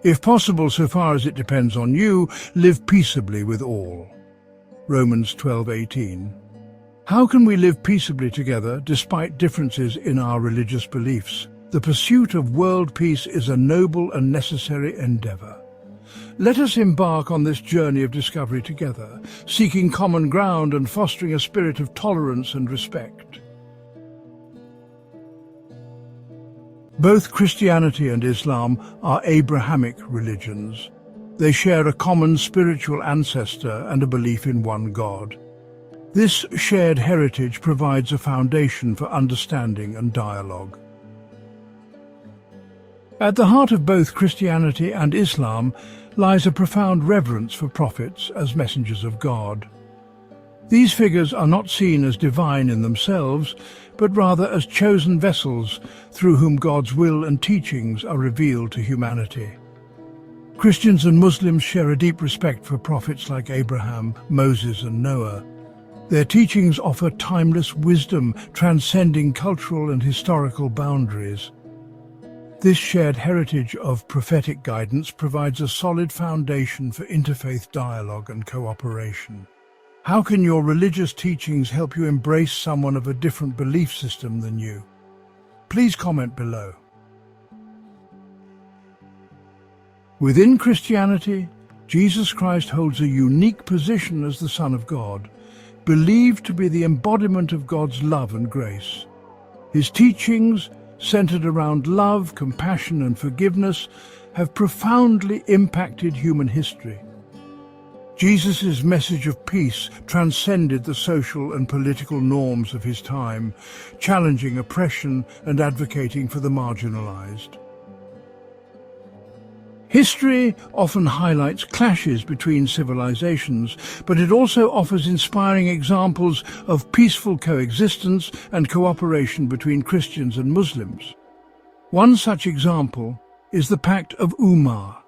If possible, so far as it depends on you, live peaceably with all. Romans 12:18. How can we live peaceably together despite differences in our religious beliefs? The pursuit of world peace is a noble and necessary endeavor. Let us embark on this journey of discovery together, seeking common ground and fostering a spirit of tolerance and respect. Both Christianity and Islam are Abrahamic religions. They share a common spiritual ancestor and a belief in one God. This shared heritage provides a foundation for understanding and dialogue. At the heart of both Christianity and Islam lies a profound reverence for prophets as messengers of God. These figures are not seen as divine in themselves, but rather as chosen vessels through whom God's will and teachings are revealed to humanity. Christians and Muslims share a deep respect for prophets like Abraham, Moses, and Noah. Their teachings offer timeless wisdom, transcending cultural and historical boundaries. This shared heritage of prophetic guidance provides a solid foundation for interfaith dialogue and cooperation. How can your religious teachings help you embrace someone of a different belief system than you? Please comment below. Within Christianity, Jesus Christ holds a unique position as the Son of God, believed to be the embodiment of God's love and grace. His teachings, centered around love, compassion, and forgiveness, have profoundly impacted human history. Jesus' message of peace transcended the social and political norms of his time, challenging oppression and advocating for the marginalized. History often highlights clashes between civilizations, but it also offers inspiring examples of peaceful coexistence and cooperation between Christians and Muslims. One such example is the Pact of Umar,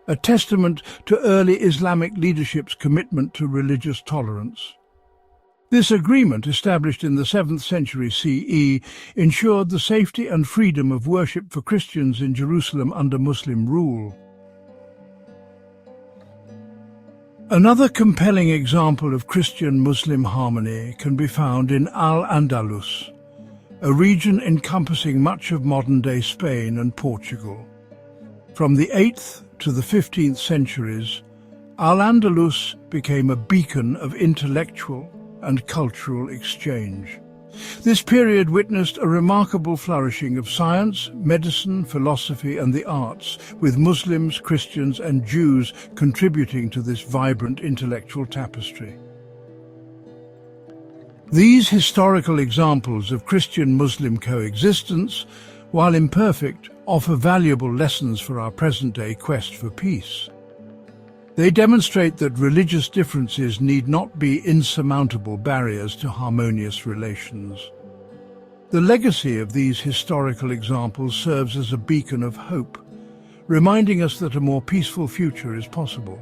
a testament to early Islamic leadership's commitment to religious tolerance. This agreement, established in the 7th century CE, ensured the safety and freedom of worship for Christians in Jerusalem under Muslim rule. Another compelling example of Christian-Muslim harmony can be found in Al-Andalus, a region encompassing much of modern-day Spain and Portugal. From the 8th to the 15th centuries, Al-Andalus became a beacon of intellectual and cultural exchange. This period witnessed a remarkable flourishing of science, medicine, philosophy, and the arts, with Muslims, Christians, and Jews contributing to this vibrant intellectual tapestry. These historical examples of Christian-Muslim coexistence, while imperfect, offer valuable lessons for our present-day quest for peace. They demonstrate that religious differences need not be insurmountable barriers to harmonious relations. The legacy of these historical examples serves as a beacon of hope, reminding us that a more peaceful future is possible.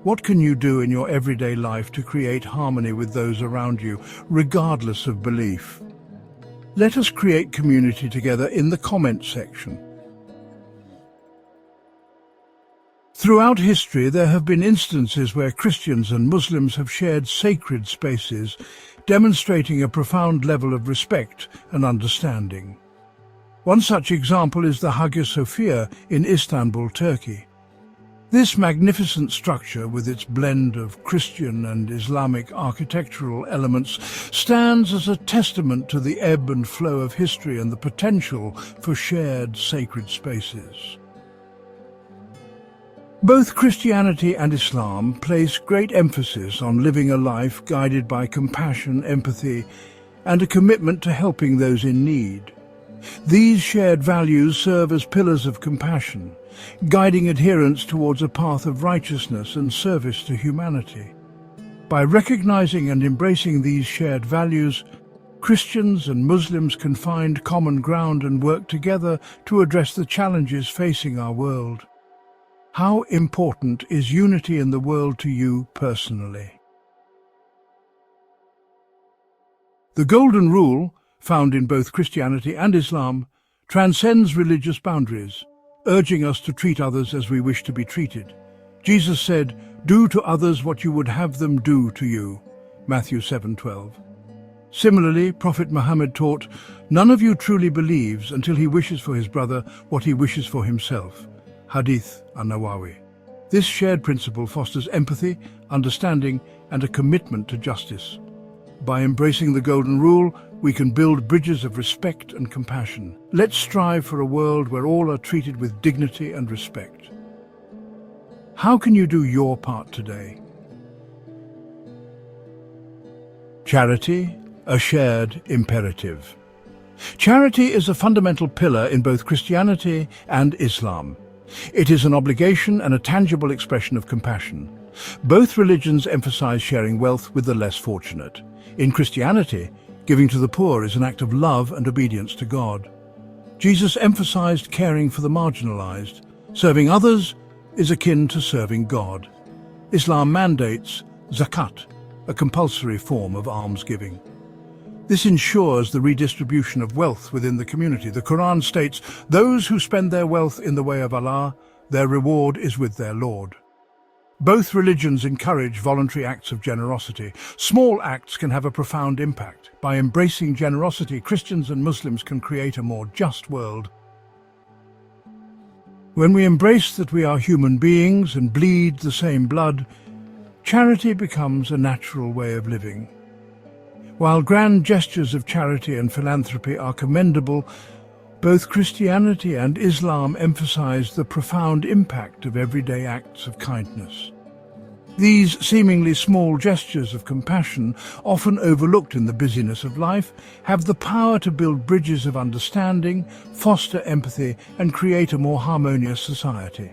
What can you do in your everyday life to create harmony with those around you, regardless of belief? Let us create community together in the comment section. Throughout history, there have been instances where Christians and Muslims have shared sacred spaces, demonstrating a profound level of respect and understanding. One such example is the Hagia Sophia in Istanbul, Turkey. This magnificent structure, with its blend of Christian and Islamic architectural elements, stands as a testament to the ebb and flow of history and the potential for shared sacred spaces. Both Christianity and Islam place great emphasis on living a life guided by compassion, empathy, and a commitment to helping those in need. These shared values serve as pillars of compassion, guiding adherents towards a path of righteousness and service to humanity. By recognizing and embracing these shared values, Christians and Muslims can find common ground and work together to address the challenges facing our world. How important is unity in the world to you personally? The Golden Rule, found in both Christianity and Islam, transcends religious boundaries, urging us to treat others as we wish to be treated. Jesus said, "Do to others what you would have them do to you." Matthew 7:12. Similarly, Prophet Muhammad taught, "None of you truly believes until he wishes for his brother what he wishes for himself." Hadith an-Nawawi. This shared principle fosters empathy, understanding, and a commitment to justice. By embracing the Golden Rule, we can build bridges of respect and compassion. Let's strive for a world where all are treated with dignity and respect. How can you do your part today? Charity, a shared imperative. Charity is a fundamental pillar in both Christianity and Islam. It is an obligation and a tangible expression of compassion. Both religions emphasize sharing wealth with the less fortunate. In Christianity, giving to the poor is an act of love and obedience to God. Jesus emphasized caring for the marginalized. Serving others is akin to serving God. Islam mandates zakat, a compulsory form of almsgiving. This ensures the redistribution of wealth within the community. The Quran states, "Those who spend their wealth in the way of Allah, their reward is with their Lord." Both religions encourage voluntary acts of generosity. Small acts can have a profound impact. By embracing generosity, Christians and Muslims can create a more just world. When we embrace that we are human beings and bleed the same blood, charity becomes a natural way of living. While grand gestures of charity and philanthropy are commendable, both Christianity and Islam emphasize the profound impact of everyday acts of kindness. These seemingly small gestures of compassion, often overlooked in the busyness of life, have the power to build bridges of understanding, foster empathy, and create a more harmonious society.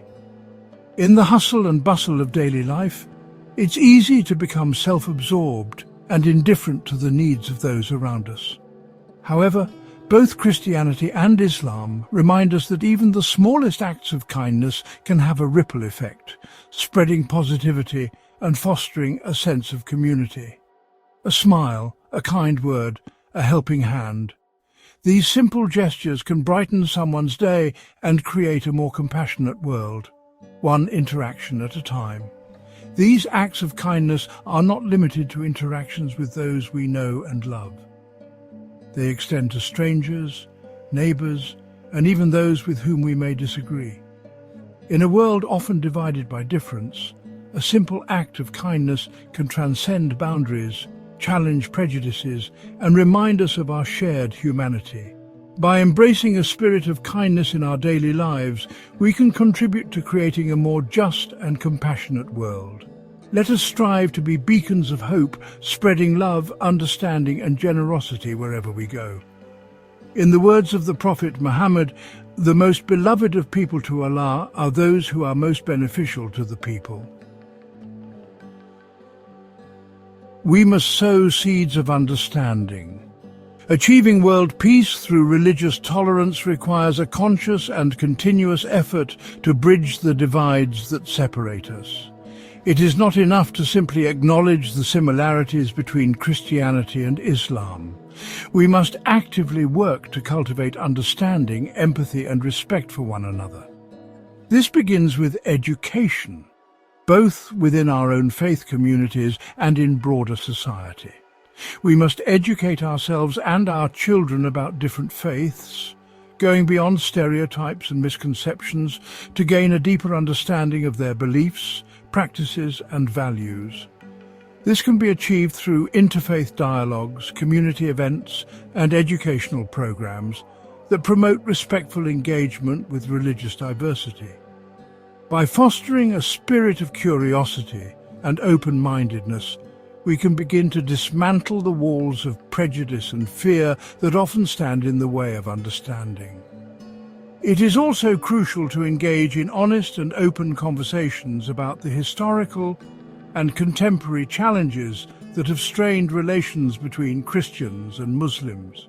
In the hustle and bustle of daily life, it's easy to become self-absorbed and indifferent to the needs of those around us. However, both Christianity and Islam remind us that even the smallest acts of kindness can have a ripple effect, spreading positivity and fostering a sense of community. A smile, a kind word, a helping hand. These simple gestures can brighten someone's day and create a more compassionate world, one interaction at a time. These acts of kindness are not limited to interactions with those we know and love. They extend to strangers, neighbors, and even those with whom we may disagree. In a world often divided by difference, a simple act of kindness can transcend boundaries, challenge prejudices, and remind us of our shared humanity. By embracing a spirit of kindness in our daily lives, we can contribute to creating a more just and compassionate world. Let us strive to be beacons of hope, spreading love, understanding, and generosity wherever we go. In the words of the Prophet Muhammad, "The most beloved of people to Allah are those who are most beneficial to the people." We must sow seeds of understanding. Achieving world peace through religious tolerance requires a conscious and continuous effort to bridge the divides that separate us. It is not enough to simply acknowledge the similarities between Christianity and Islam. We must actively work to cultivate understanding, empathy, and respect for one another. This begins with education, both within our own faith communities and in broader society. We must educate ourselves and our children about different faiths, going beyond stereotypes and misconceptions to gain a deeper understanding of their beliefs, practices, and values. This can be achieved through interfaith dialogues, community events, and educational programs that promote respectful engagement with religious diversity. By fostering a spirit of curiosity and open-mindedness, we can begin to dismantle the walls of prejudice and fear that often stand in the way of understanding. It is also crucial to engage in honest and open conversations about the historical and contemporary challenges that have strained relations between Christians and Muslims.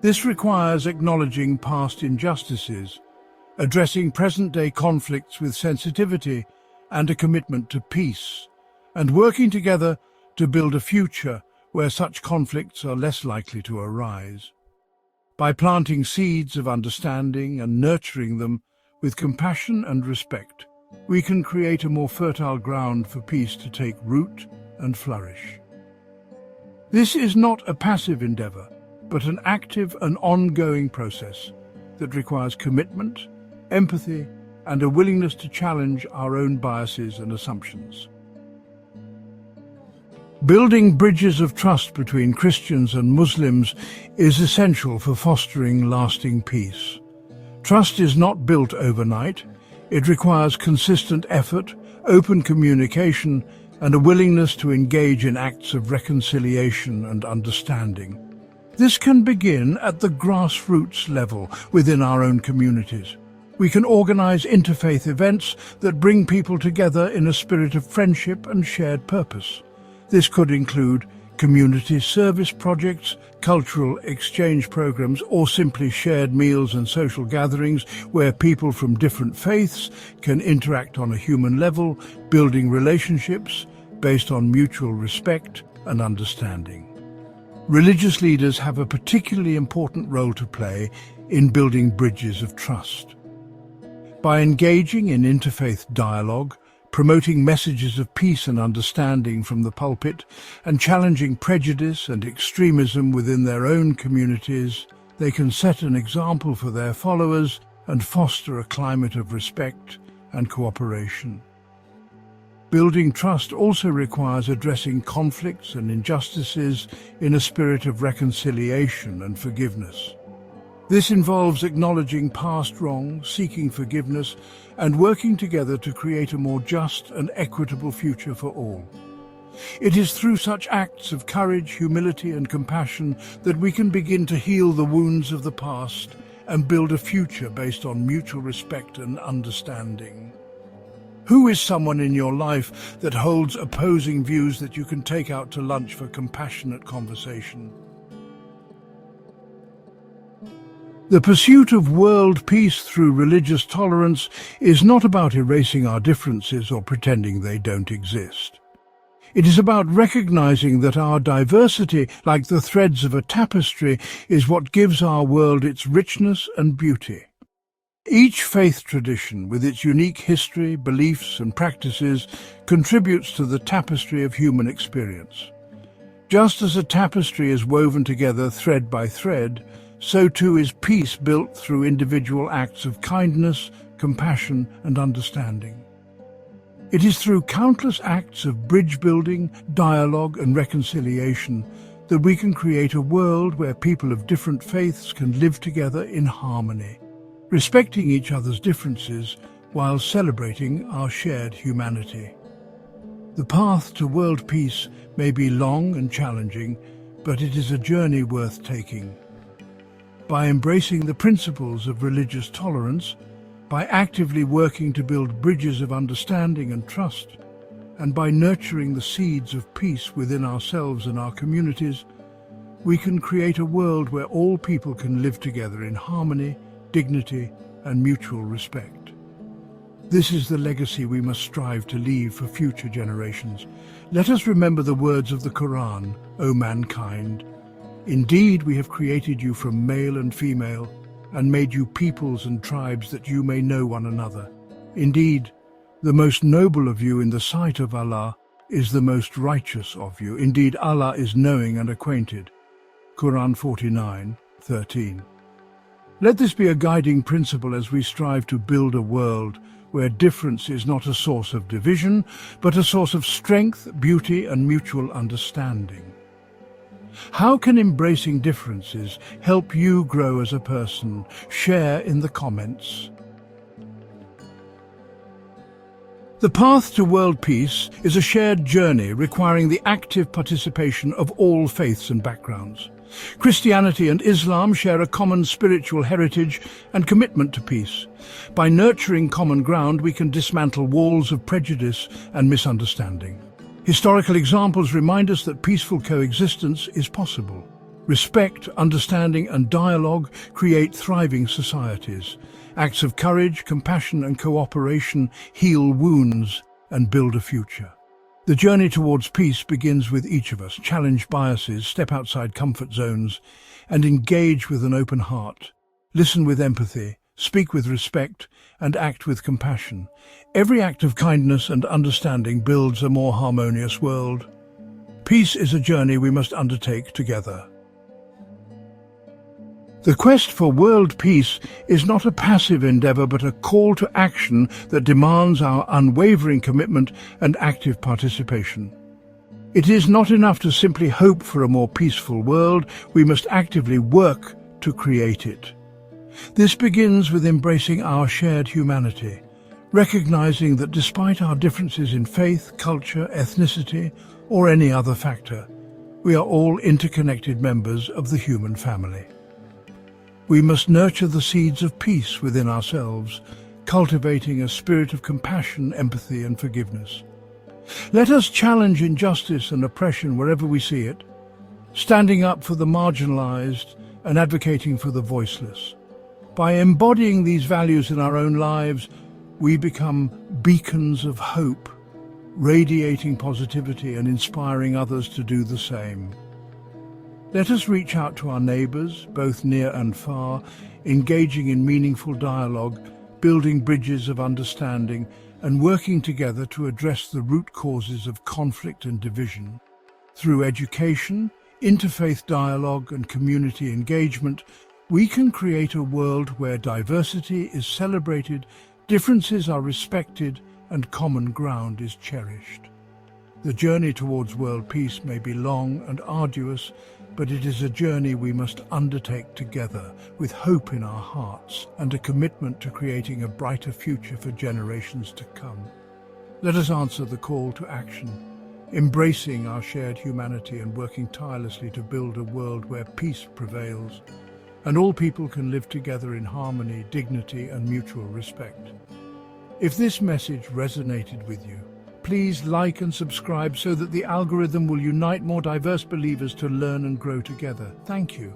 This requires acknowledging past injustices, addressing present-day conflicts with sensitivity and a commitment to peace, and working together to build a future where such conflicts are less likely to arise. By planting seeds of understanding and nurturing them, With compassion and respect, we can create a more fertile ground for peace to take root and flourish. This is not a passive endeavor, but an active and ongoing process that requires commitment, empathy, and a willingness to challenge our own biases and assumptions. Building bridges of trust between Christians and Muslims is essential for fostering lasting peace. Trust is not built overnight. It requires consistent effort, open communication, and a willingness to engage in acts of reconciliation and understanding. This can begin at the grassroots level within our own communities. We can organize interfaith events that bring people together in a spirit of friendship and shared purpose. This could include community service projects, cultural exchange programs, or simply shared meals and social gatherings where people from different faiths can interact on a human level, building relationships based on mutual respect and understanding. Religious leaders have a particularly important role to play in building bridges of trust. By engaging in interfaith dialogue, promoting messages of peace and understanding from the pulpit, and challenging prejudice and extremism within their own communities, they can set an example for their followers and foster a climate of respect and cooperation. Building trust also requires addressing conflicts and injustices in a spirit of reconciliation and forgiveness. This involves acknowledging past wrongs, seeking forgiveness, and working together to create a more just and equitable future for all. It is through such acts of courage, humility, and compassion that we can begin to heal the wounds of the past and build a future based on mutual respect and understanding. Who is someone in your life that holds opposing views that you can take out to lunch for compassionate conversation? The pursuit of world peace through religious tolerance is not about erasing our differences or pretending they don't exist. It is about recognizing that our diversity, like the threads of a tapestry, is what gives our world its richness and beauty. Each faith tradition, with its unique history, beliefs, and practices, contributes to the tapestry of human experience. Just as a tapestry is woven together thread by thread, so too is peace built through individual acts of kindness, compassion, and understanding. It is through countless acts of bridge building, dialogue, and reconciliation that we can create a world where people of different faiths can live together in harmony, respecting each other's differences while celebrating our shared humanity. The path to world peace may be long and challenging, but it is a journey worth taking. By embracing the principles of religious tolerance, by actively working to build bridges of understanding and trust, and by nurturing the seeds of peace within ourselves and our communities, we can create a world where all people can live together in harmony, dignity, and mutual respect. This is the legacy we must strive to leave for future generations. Let us remember the words of the Quran, O mankind. Indeed, we have created you from male and female, and made you peoples and tribes that you may know one another. Indeed, the most noble of you in the sight of Allah is the most righteous of you. Indeed, Allah is knowing and acquainted. Quran 49:13. Let this be a guiding principle as we strive to build a world where difference is not a source of division, but a source of strength, beauty, and mutual understanding. How can embracing differences help you grow as a person? Share in the comments. The path to world peace is a shared journey requiring the active participation of all faiths and backgrounds. Christianity and Islam share a common spiritual heritage and commitment to peace. By nurturing common ground, we can dismantle walls of prejudice and misunderstanding. Historical examples remind us that peaceful coexistence is possible. Respect, understanding, and dialogue create thriving societies. Acts of courage, compassion, and cooperation heal wounds and build a future. The journey towards peace begins with each of us. Challenge biases, step outside comfort zones, and engage with an open heart. Listen with empathy speak with respect, and act with compassion. Every act of kindness and understanding builds a more harmonious world. Peace is a journey we must undertake together. The quest for world peace is not a passive endeavor but a call to action that demands our unwavering commitment and active participation. It is not enough to simply hope for a more peaceful world, we must actively work to create it. This begins with embracing our shared humanity, recognizing that despite our differences in faith, culture, ethnicity, or any other factor, we are all interconnected members of the human family. We must nurture the seeds of peace within ourselves, cultivating a spirit of compassion, empathy, and forgiveness. Let us challenge injustice and oppression wherever we see it, standing up for the marginalized and advocating for the voiceless. By embodying these values in our own lives, we become beacons of hope, radiating positivity and inspiring others to do the same. Let us reach out to our neighbors, both near and far, engaging in meaningful dialogue, building bridges of understanding, and working together to address the root causes of conflict and division. Through education, interfaith dialogue, and community engagement, we can create a world where diversity is celebrated, differences are respected, and common ground is cherished. The journey towards world peace may be long and arduous, but it is a journey we must undertake together, with hope in our hearts and a commitment to creating a brighter future for generations to come. Let us answer the call to action, embracing our shared humanity and working tirelessly to build a world where peace prevails, and all people can live together in harmony, dignity, and mutual respect. If this message resonated with you, please like and subscribe so that the algorithm will unite more diverse believers to learn and grow together. Thank you.